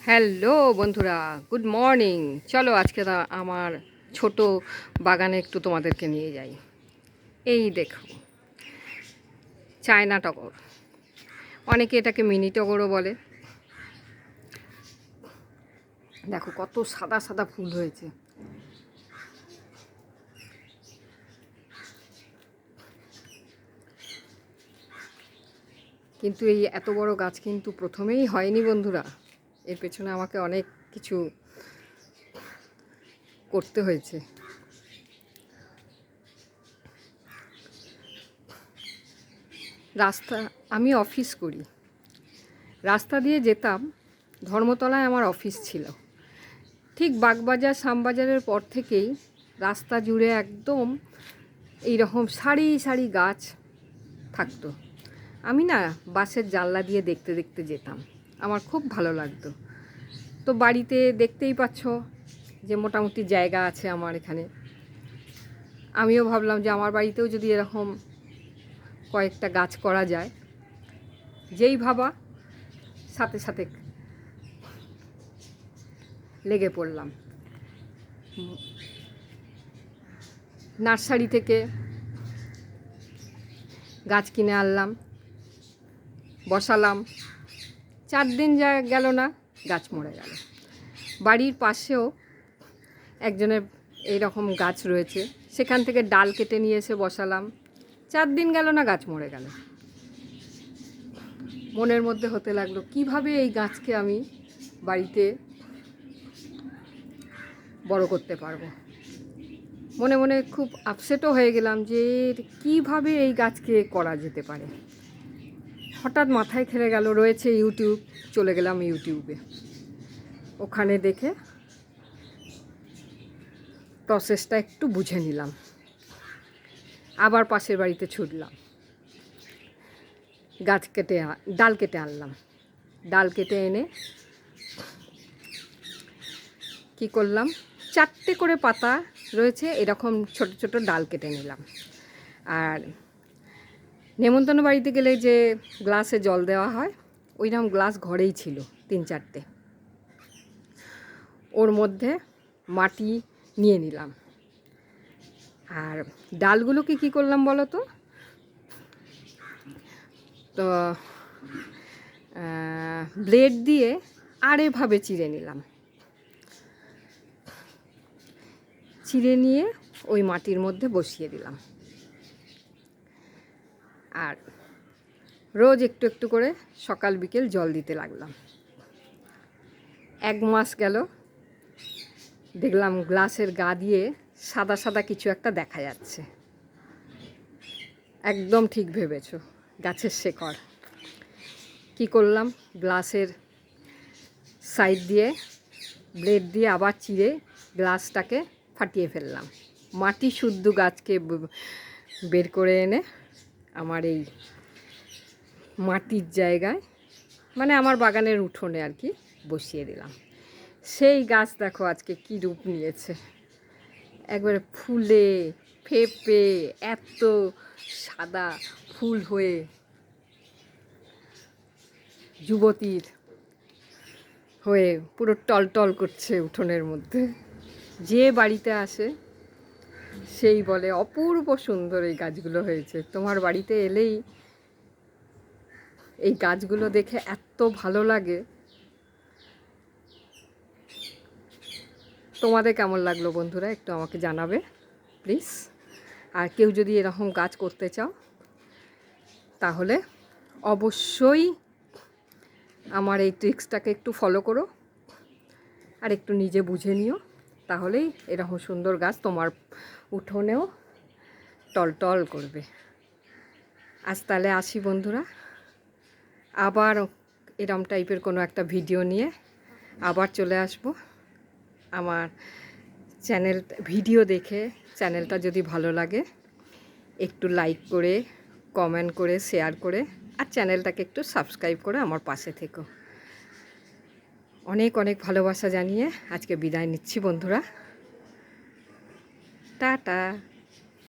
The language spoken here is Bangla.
হ্যালো বন্ধুরা, গুড মর্নিং। চলো আজকে আমার ছোট বাগানে একটু তোমাদেরকে নিয়ে যাই। এই দেখো, চায়না টগর, অনেকে এটাকে মিনি টগরও বলে। দেখো কত সাদা সাদা ফুল হয়েছে। কিন্তু এই এত বড় গাছ কিন্তু প্রথমেই হয়নি বন্ধুরা, এর পেছনে আমাকে অনেক কিছু করতে হয়েছে। আমি অফিস করি, রাস্তা দিয়ে যেতাম, ধর্মতলায় আমার অফিস ছিল। ঠিক বাগবাজার শ্যামবাজারের পর থেকেই রাস্তা জুড়ে একদম এইরকম সারি সারি গাছ থাকতো। আমি না বাসের জানলা দিয়ে দেখতে দেখতে যেতাম, আমার খুব ভালো লাগতো। তো বাড়িতে দেখতেই পাচ্ছ যে মোটামুটি জায়গা আছে আমার এখানে। আমিও ভাবলাম যে আমার বাড়িতেও যদি এরকম কয়েকটা গাছ করা যায়। যেই ভাবা সাথে সাথে লেগে পড়লাম। নার্সারি থেকে গাছ কিনে আনলাম, বসালাম। 4 দিন গেল না, গাছ মরে গেল। বাড়ির পাশেও একজনের এইরকম গাছ রয়েছে, সেখান থেকে ডাল কেটে নিয়ে এসে বসালাম। 4 দিন গেল না, গাছ মরে গেল। মনের মধ্যে হতে লাগলো কিভাবে এই গাছকে আমি বাড়িতে বড় করতে পারবো। মনে মনে খুব আপসেটও হয়ে গেলাম যে কিভাবে এই গাছকে করা যেতে পারে। হঠাৎ মাথায় খেলে গেল রয়েছে ইউটিউব, চলে গেলাম ইউটিউবে। ওখানে দেখে প্রসেসটা একটু বুঝে নিলাম। আবার পাশের বাড়িতে ছুটলাম, ডাল কেটে আনলাম। ডাল কেটে এনে কি করলাম, 4টে করে পাতা রয়েছে, এরকম ছোট ছোট ডাল কেটে নিলাম। আর নেমন্তন্ন বাড়িতে গেলে যে গ্লাসে জল দেওয়া হয়, ওইরকম গ্লাস ঘরেই ছিল 3-4টে। ওর মধ্যে মাটি নিয়ে নিলাম। আর ডালগুলোকে কী করলাম বলো তো, ব্লেড দিয়ে আড়েভাবে চিড়ে নিলাম। চিড়ে নিয়ে ওই মাটির মধ্যে বসিয়ে দিলাম। আর রোজ একটু একটু করে সকাল বিকেল জল দিতে লাগলাম। 1 মাস গেল, দেখলাম গ্লাসের গা দিয়ে সাদা সাদা কিছু একটা দেখা যাচ্ছে। একদম ঠিক ভেবেছ, গাছের শেকড়। কি করলাম, গ্লাসের সাইড দিয়ে ব্লেড দিয়ে আবার চিড়ে গ্লাসটাকে ফাটিয়ে ফেললাম। মাটি শুদ্ধ গাছকে বের করে এনে আমার এই মাটির জায়গায়, মানে আমার বাগানের উঠোনে আর কি, বসিয়ে দিলাম। সেই গাছ দেখো আজকে কি রূপ নিয়েছে, একবারে ফুলে ফেপে এত সাদা ফুল হয়ে যুবতীর হয়ে পুরো টলটল করছে উঠোনের মধ্যে। যে বাড়িতে আসে সেই বলে অপূর্ব সুন্দর এই গাছগুলো হয়েছে। তোমার বাড়িতে এলেই এই গাছগুলো দেখে এত ভালো লাগে। তোমাদের কেমন লাগলো বন্ধুরা, একটু আমাকে জানাবে প্লিজ। আর কেউ যদি এরকম গাছ করতে চাও তাহলে অবশ্যই আমার এই ট্রিক্সটাকে একটু ফলো করো আর একটু নিজে বুঝে নিও, তাহলেই এরকম সুন্দর গাছ তোমার উঠোনেও টলটল করবে। আজ তাহলে আসি বন্ধুরা, আবার এরম টাইপের কোনো একটা ভিডিও নিয়ে আবার চলে আসব। আমার ভিডিও দেখে চ্যানেলটা যদি ভালো লাগে একটু লাইক করে, কমেন্ট করে, শেয়ার করে, আর চ্যানেলটাকে একটু সাবস্ক্রাইব করে আমার পাশে থেকো। অনেক অনেক ভালোবাসা জানিয়ে আজকে বিদায় নিচ্ছি বন্ধুরা, টাটা।